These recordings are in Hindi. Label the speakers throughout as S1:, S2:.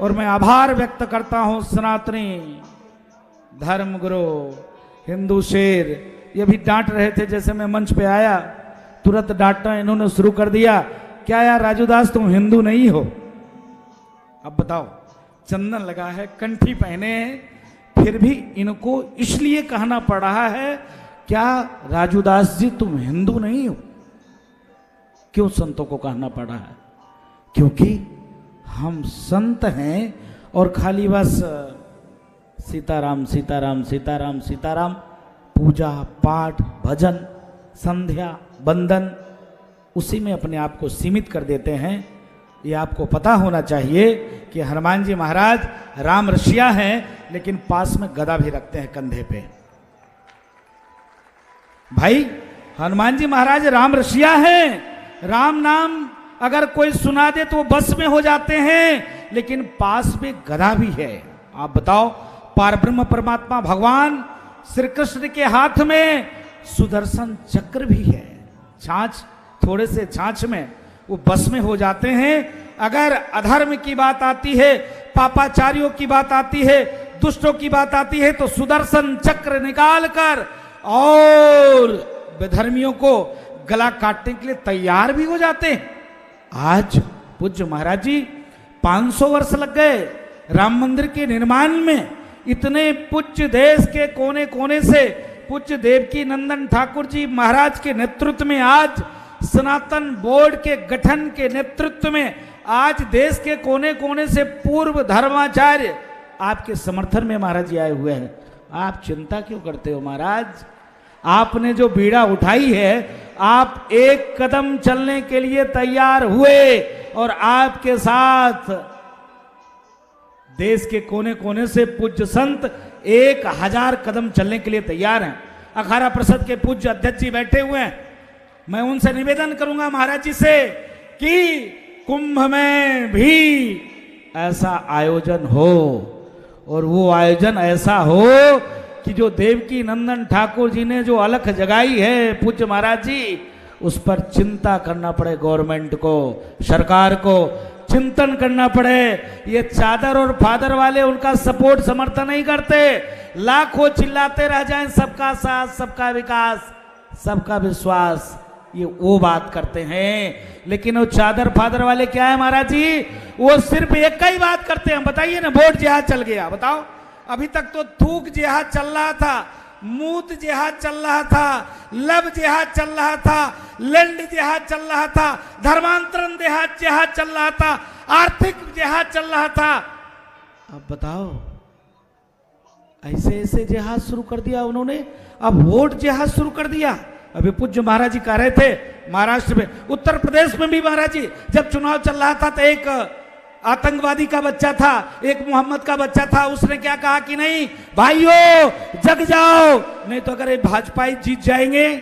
S1: और मैं आभार व्यक्त करता हूं सनातनी धर्म गुरु हिंदू शेर। ये भी डांट रहे थे जैसे मैं मंच पे आया, तुरंत डांटना इन्होंने शुरू कर दिया, क्या यार राजूदास तुम हिंदू नहीं हो? अब बताओ, चंदन लगा है, कंठी पहने हैं, फिर भी इनको इसलिए कहना पड़ रहा है क्या राजूदास जी तुम हिंदू नहीं हो? क्यों संतों को कहना पड़ रहा है? क्योंकि हम संत हैं और खाली बस सीताराम सीताराम सीताराम सीताराम, पूजा पाठ भजन संध्या बंदन, उसी में अपने आप को सीमित कर देते हैं। ये आपको पता होना चाहिए कि हनुमान जी महाराज राम रसिया हैं, लेकिन पास में गदा भी रखते हैं कंधे पे। भाई हनुमान जी महाराज राम रसिया हैं, राम नाम अगर कोई सुना दे तो वो बस में हो जाते हैं, लेकिन पास में गदा भी है। आप बताओ, पारब्रह्म परमात्मा भगवान श्री कृष्ण के हाथ में सुदर्शन चक्र भी है, छाछ थोड़े से छाछ में वो बस में हो जाते हैं। अगर अधर्म की बात आती है, पापाचारियों की बात आती है, दुष्टों की बात आती है, तो सुदर्शन चक्र निकाल कर और विधर्मियों को गला काटने के लिए तैयार भी हो जाते हैं। आज पूज्य महाराज जी 500 वर्ष लग गए राम मंदिर के निर्माण में। इतने पूज्य देश के कोने कोने से पूज्य देवकी नंदन ठाकुर जी महाराज के नेतृत्व में, आज सनातन बोर्ड के गठन के नेतृत्व में, आज देश के कोने कोने से पूर्व धर्माचार्य आपके समर्थन में महाराज जी आए हुए हैं। आप चिंता क्यों करते हो महाराज? आपने जो बीड़ा उठाई है, आप एक कदम चलने के लिए तैयार हुए और आपके साथ देश के कोने कोने से पूज्य संत 1000 कदम चलने के लिए तैयार हैं। अखाड़ा परिषद के पूज्य अध्यक्ष जी बैठे हुए हैं। मैं उनसे निवेदन करूंगा महाराज जी से कि कुंभ में भी ऐसा आयोजन हो, और वो आयोजन ऐसा हो कि जो देवकी नंदन ठाकुर जी ने जो अलख जगाई है पूज्य महाराज जी, उस पर चिंता करना पड़े गवर्नमेंट को, सरकार को चिंतन करना पड़े। ये चादर और फादर वाले उनका सपोर्ट समर्थन नहीं करते, लाखों चिल्लाते रह जाएं सबका साथ सबका विकास सबका विश्वास, ये वो बात करते हैं। लेकिन वो चादर फादर वाले क्या है महाराज जी? वो सिर्फ एक ही बात करते हैं। बताइए ना, वोट जिहाद चल गया, बताओ। अभी तक तो थूक जिहाद चल रहा था, मूत जिहाद चल रहा था, लब जिहाद चल रहा था, लैंड जिहाद चल रहा था, धर्मांतरण जिहाद चल रहा था, आर्थिक जिहाद चल रहा था। अब बताओ, ऐसे ऐसे जिहाद शुरू कर दिया उन्होंने। अब वोट जिहाद शुरू कर दिया। अभी पूज्य महाराज जी कह रहे थे महाराष्ट्र में, उत्तर प्रदेश में भी महाराज जी जब चुनाव चल रहा था तो एक आतंकवादी का बच्चा था, एक मोहम्मद का बच्चा था, उसने क्या कहा कि नहीं भाइयों जग जाओ, नहीं तो अगर भाजपा जीत जाएंगे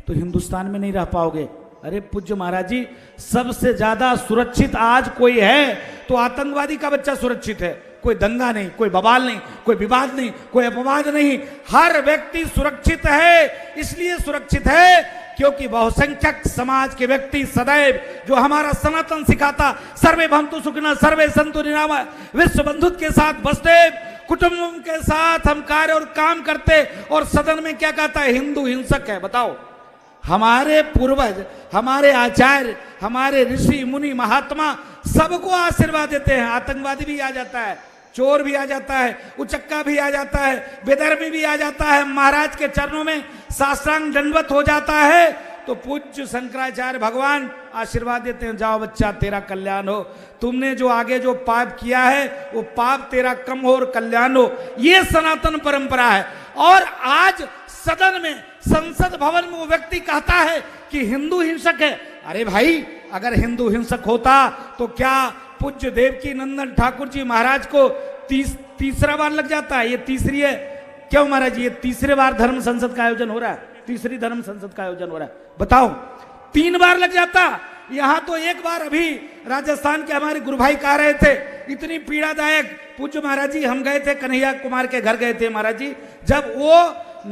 S1: तो हिंदुस्तान में नहीं रह पाओगे। अरे पूज्य महाराज जी, सबसे ज्यादा सुरक्षित आज कोई है तो आतंकवादी का बच्चा सुरक्षित है। कोई दंगा नहीं, कोई बवाल नहीं, कोई विवाद नहीं, कोई अपवाद नहीं, हर व्यक्ति सुरक्षित है। इसलिए सुरक्षित है क्योंकि बहुसंख्यक समाज के व्यक्ति सदैव जो हमारा सनातन सिखाता, सर्वे भवन्तु सुखिनः सर्वे सन्तु निरामया, विश्व बंधुत्व के साथ बसते, कुटुंब के साथ हम कार्य और काम करते, और सदन में क्या कहता है? हिंदू हिंसक है। बताओ, हमारे पूर्वज, हमारे आचार्य, हमारे ऋषि मुनि महात्मा सबको आशीर्वाद देते हैं। आतंकवादी भी आ जाता है, चोर भी आ जाता है, उचक्का भी आ जाता है, बेधर्मी भी आ जाता है, महाराज के चरणों में साष्टांग दंडवत हो जाता है, तो पूज्य शंकराचार्य भगवान आशीर्वाद देते हैं, जाओ बच्चा तेरा कल्याण हो, तुमने जो आगे जो पाप किया है वो पाप तेरा कम हो और कल्याण हो। ये सनातन परंपरा है। और आज सदन में, संसद भवन में वो व्यक्ति कहता है कि हिंदू हिंसक है। अरे भाई, अगर हिंदू हिंसक होता तो क्या पूज्य देवकी नंदन ठाकुर जी महाराज को तीसरा बार लग जाता है? ये तीसरी है। क्यों महाराज जी? ये तीसरे बार धर्म संसद का आयोजन हो रहा है, तीसरी धर्म संसद का आयोजन हो रहा है। बताओ, 3 बार लग जाता। यहां तो एक बार अभी राजस्थान के हमारे गुरु भाई कह रहे थे, इतनी पीड़ादायक। पूज्य महाराज जी, हम गए थे कन्हैया कुमार के घर गए थे महाराज जी, जब वो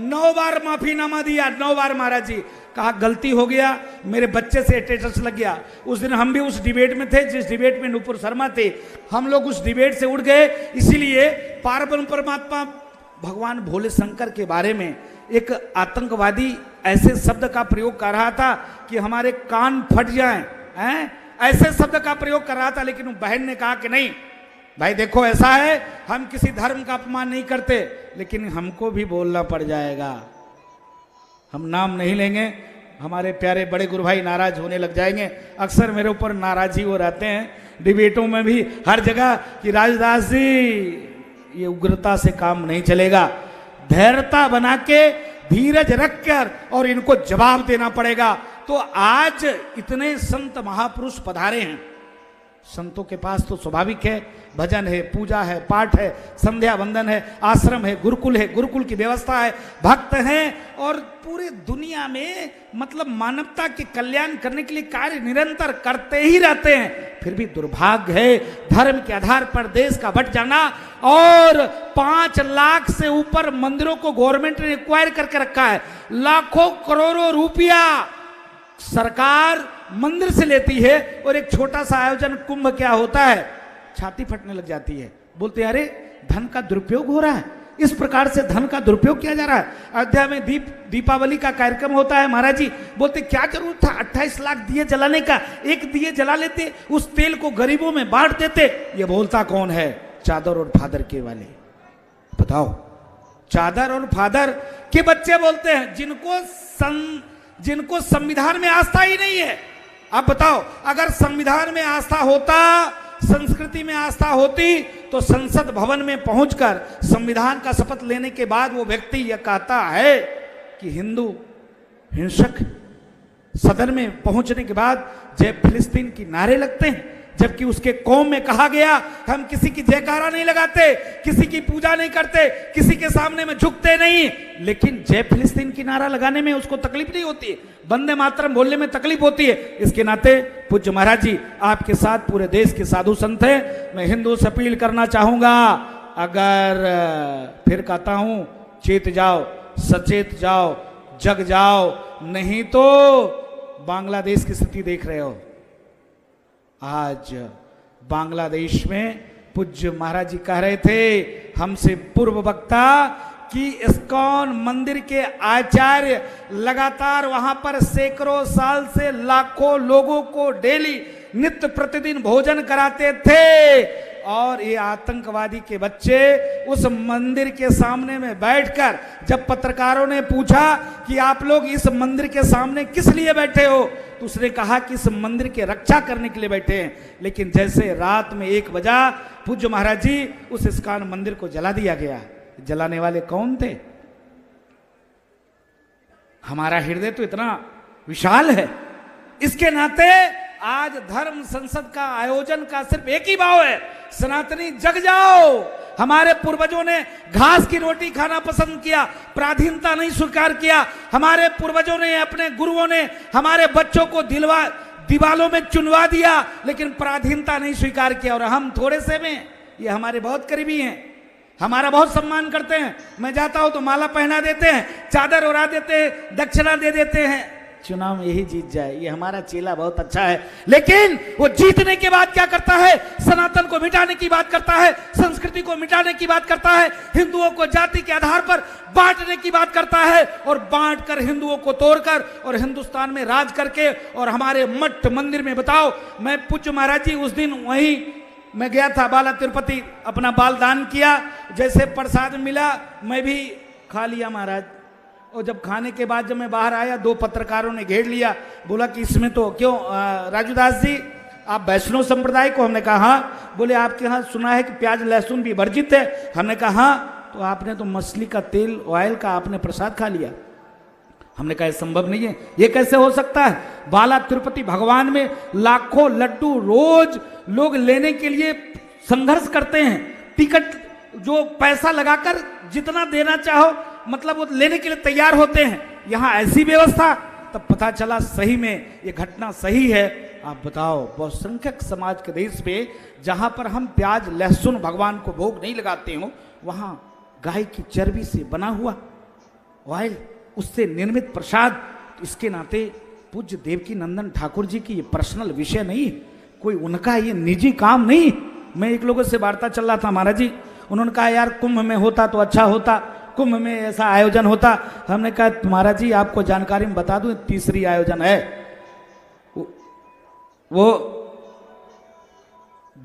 S1: 9 बार माफीनामा दिया, 9 बार महाराज जी कहा गलती हो गया, मेरे बच्चे से स्टेटस लग गया। उस दिन हम भी उस डिबेट में थे जिस डिबेट में नुपुर शर्मा थे, हम लोग उस डिबेट से उठ गए। इसीलिए पार्वण परमात्मा भगवान भोले शंकर के बारे में एक आतंकवादी ऐसे शब्द का प्रयोग कर रहा था कि हमारे कान फट जाएं, हैं? ऐसे शब्द का प्रयोग कर रहा था, लेकिन बहन ने कहा कि नहीं भाई देखो ऐसा है, हम किसी धर्म का अपमान नहीं करते, लेकिन हमको भी बोलना पड़ जाएगा। हम नाम नहीं लेंगे, हमारे प्यारे बड़े गुरु भाई नाराज होने लग जाएंगे। अक्सर मेरे ऊपर नाराज ही वो रहते हैं डिबेटों में भी, हर जगह कि राजदास जी ये उग्रता से काम नहीं चलेगा, धैर्यता बना के धीरज रखकर और इनको जवाब देना पड़ेगा। तो आज इतने संत महापुरुष पधारे हैं, संतों के पास तो स्वाभाविक है भजन है, पूजा है, पाठ है, संध्या वंदन है, आश्रम है, गुरुकुल की व्यवस्था है, भक्त हैं और पूरे दुनिया में मतलब मानवता के कल्याण करने के लिए कार्य निरंतर करते ही रहते हैं। फिर भी दुर्भाग्य है धर्म के आधार पर देश का बट जाना, और 5 लाख से ऊपर मंदिरों को गवर्नमेंट ने एक्वायर करके रखा है। लाखों करोड़ों रुपया सरकार मंदिर से लेती है, और एक छोटा सा आयोजन कुंभ क्या होता है, छाती फटने लग जाती है, बोलते हैं अरे धन का दुरुपयोग हो रहा है, इस प्रकार से धन का दुरुपयोग किया जा रहा है। अयोध्या में दीपावली का कार्यक्रम होता है, महाराज जी बोलते क्या जरूरत था 28 लाख दिए जलाने का, एक दिए जला लेते, उस तेल को गरीबों में बांट देते। ये बोलता कौन है? चादर और फादर के वाले। बताओ, चादर और फादर के बच्चे बोलते हैं जिनको संविधान में आस्था ही नहीं है। अब बताओ, अगर संविधान में आस्था होता, संस्कृति में आस्था होती, तो संसद भवन में पहुंचकर संविधान का शपथ लेने के बाद वो व्यक्ति यह कहता है कि हिंदू हिंसक, सदन में पहुंचने के बाद जय फिलिस्तीन की नारे लगते हैं, जबकि उसके कौम में कहा गया हम किसी की जयकारा नहीं लगाते, किसी की पूजा नहीं करते, किसी के सामने में झुकते नहीं, लेकिन जय फिलिस्तीन की नारा लगाने में उसको तकलीफ नहीं होती है, वंदे मातरम बोलने में तकलीफ होती है। इसके नाते पूज्य महाराज जी आपके साथ पूरे देश के साधु संत हैं, मैं हिंदू से अपील करना चाहूंगा, अगर फिर कहता हूं चेत जाओ, सचेत जाओ, जग जाओ, नहीं तो बांग्लादेश की स्थिति देख रहे हो। आज बांग्लादेश में पूज्य महाराज जी कह रहे थे हमसे पूर्व वक्ता कि इस्कॉन मंदिर के आचार्य लगातार वहां पर सैकड़ों साल से लाखों लोगों को डेली नित्य प्रतिदिन भोजन कराते थे, और ये आतंकवादी के बच्चे उस मंदिर के सामने में बैठकर जब पत्रकारों ने पूछा कि आप लोग इस मंदिर के सामने किस लिए बैठे हो, तो उसने कहा कि इस मंदिर की रक्षा करने के लिए बैठे हैं। लेकिन जैसे रात में 1 बजा पूज्य महाराज जी उस इस्कॉन मंदिर को जला दिया गया। जलाने वाले कौन थे? हमारा हृदय तो इतना विशाल है, इसके नाते आज धर्म संसद का आयोजन का सिर्फ एक ही भाव है, सनातनी जग जाओ। हमारे पूर्वजों ने घास की रोटी खाना पसंद किया, पराधीनता नहीं स्वीकार किया। हमारे पूर्वजों ने, अपने गुरुओं ने हमारे बच्चों को दीवालों में चुनवा दिया, लेकिन पराधीनता नहीं स्वीकार किया। और हम थोड़े से में, ये हमारे बहुत करीबी हैं, हमारा बहुत सम्मान करते हैं। मैं जाता हूं तो माला पहना देते हैं, चादर उड़ा देते हैं, दक्षिणा दे देते हैं, चुनाव में यही जीत जाए, ये हमारा चेला बहुत अच्छा है। लेकिन वो जीतने के बाद क्या करता है? सनातन को मिटाने की बात करता है, संस्कृति को मिटाने की बात करता है, हिंदुओं को जाति के आधार पर बांटने की बात करता है, और बांटकर हिंदुओं को तोड़कर और हिंदुस्तान में राज करके और हमारे मठ मंदिर में। बताओ, मैं पूज्य महाराज जी उस दिन वहीं मैं गया था बाला तिरुपति, अपना बाल दान किया, जैसे प्रसाद मिला मैं भी खा लिया महाराज। और जब खाने के बाद जब मैं बाहर आया, 2 पत्रकारों ने घेर लिया, बोला कि इसमें तो क्यों राजूदास जी आप वैष्णव संप्रदाय को? हमने कहा हाँ। बोले आपके यहाँ सुना है कि प्याज लहसुन भी वर्जित है। हमने कहा हाँ। तो आपने तो मछली का तेल, ऑयल का आपने प्रसाद खा लिया। हमने कहा संभव नहीं है, ये कैसे हो सकता है? बाला तिरुपति भगवान में लाखों लड्डू रोज लोग लेने के लिए संघर्ष करते हैं, टिकट जो पैसा लगाकर जितना देना चाहो मतलब वो लेने के लिए तैयार होते हैं। यहाँ ऐसी व्यवस्था, तब पता चला सही में ये घटना सही है। आप बताओ, बहुसंख्यक समाज के देश पे जहां पर हम प्याज लहसुन भगवान को भोग नहीं लगाते हो, वहां गाय की चर्बी से बना हुआ ऑयल, उससे निर्मित प्रसाद तो इसके नाते पूज्य देवकी नंदन ठाकुर जी की ये पर्सनल विषय नहीं, कोई उनका ये निजी काम नहीं। मैं एक लोगों से वार्ता चल रहा था महाराज जी, उन्होंने कहा यार कुंभ में होता तो अच्छा होता, कुंभ में ऐसा आयोजन होता। हमने कहा महाराज जी आपको जानकारी में बता दूं, तीसरी आयोजन है वो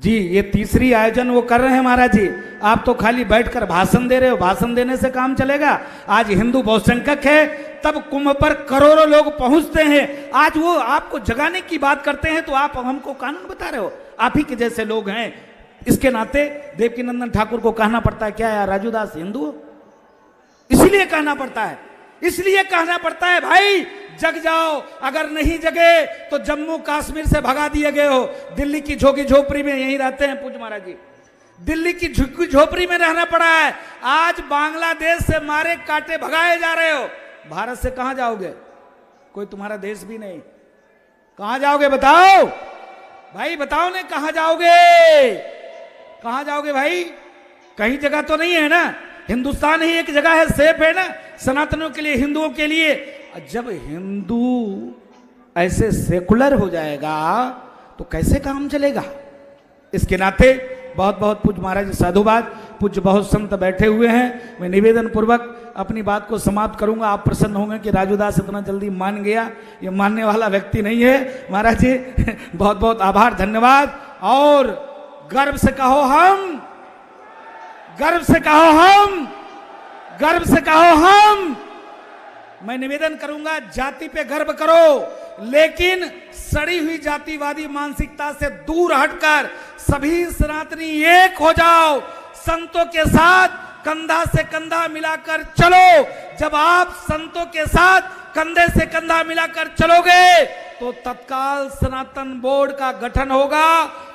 S1: जी, ये तीसरी आयोजन वो कर रहे हैं महाराज जी। आप तो खाली बैठकर भाषण दे रहे हो, भाषण देने से काम चलेगा? आज हिंदू बहुसंख्यक है, तब कुंभ पर करोड़ों लोग पहुंचते हैं। आज वो आपको जगाने की बात करते हैं तो आप हमको कानून बता रहे हो? आप ही के जैसे लोग हैं। इसके नाते देवकी नंदन ठाकुर को कहना पड़ता है क्या यार राजू दास हिंदू हो? इसलिए कहना पड़ता है, इसलिए कहना पड़ता है भाई जग जाओ, अगर नहीं जगे तो जम्मू कश्मीर से भगा दिए गए हो। दिल्ली की झोंकी झोपड़ी में यहीं रहते हैं पूज्य महाराज जी, दिल्ली की झुग्गी झोपड़ी में रहना पड़ा है। आज बांग्लादेश से मारे काटे भगाए जा रहे हो, भारत से कहां जाओगे? कोई तुम्हारा देश भी नहीं, कहां जाओगे बताओ भाई, बताओ ने कहां जाओगे? कहां जाओगे भाई? कहीं जगह तो नहीं है ना, हिंदुस्तान ही एक जगह है, सेफ है ना सनातनों के लिए, हिंदुओं के लिए। जब हिंदू ऐसे सेकुलर हो जाएगा तो कैसे काम चलेगा? इसके नाते बहुत बहुत पूज्य महाराज साधुवाद। पूज्य बहुत संत बैठे हुए हैं, मैं निवेदन पूर्वक अपनी बात को समाप्त करूंगा। आप प्रसन्न होंगे कि राजूदास इतना जल्दी मान गया, ये मानने वाला व्यक्ति नहीं है महाराज जी। बहुत बहुत आभार, धन्यवाद। और गर्व से कहो हम, गर्व से कहो हम, गर्व से कहो हम। मैं निवेदन करूंगा जाति पे गर्व करो, लेकिन सड़ी हुई जातिवादी मानसिकता से दूर हटकर सभी सनातनी एक हो जाओ, संतों के साथ कंधा से कंधा मिलाकर चलो। जब आप संतों के साथ कंधे से कंधा मिलाकर चलोगे तो तत्काल सनातन बोर्ड का गठन होगा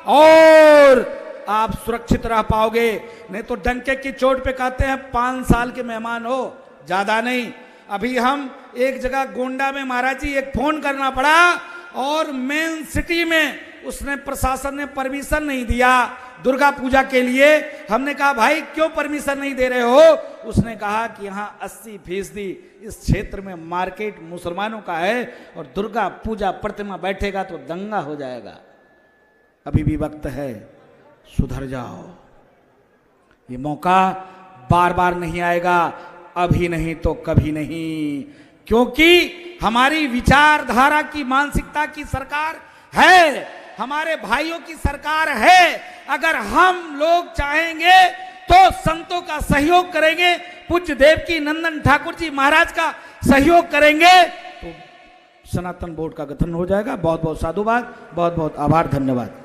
S1: और आप सुरक्षित रह पाओगे। नहीं तो डंके की चोट पे कहते हैं 5 साल के मेहमान हो, ज्यादा नहीं। अभी हम एक जगह गोंडा में महाराज जी एक फोन करना पड़ा और मेन सिटी में उसने प्रशासन ने परमिशन नहीं दिया दुर्गा पूजा के लिए। हमने कहा भाई क्यों परमिशन नहीं दे रहे हो? उसने कहा कि यहाँ 80% इस क्षेत्र में मार्केट मुसलमानों का है और दुर्गा पूजा प्रतिमा बैठेगा तो दंगा हो जाएगा। अभी भी वक्त है, सुधर जाओ। ये मौका बार बार नहीं आएगा, अभी नहीं तो कभी नहीं, क्योंकि हमारी विचारधारा की मानसिकता की सरकार है, हमारे भाइयों की सरकार है। अगर हम लोग चाहेंगे तो संतों का सहयोग करेंगे, पूज्य देवकी नंदन ठाकुर जी महाराज का सहयोग करेंगे तो सनातन बोर्ड का गठन हो जाएगा। बहुत बहुत साधुवाद, बहुत बहुत आभार, धन्यवाद।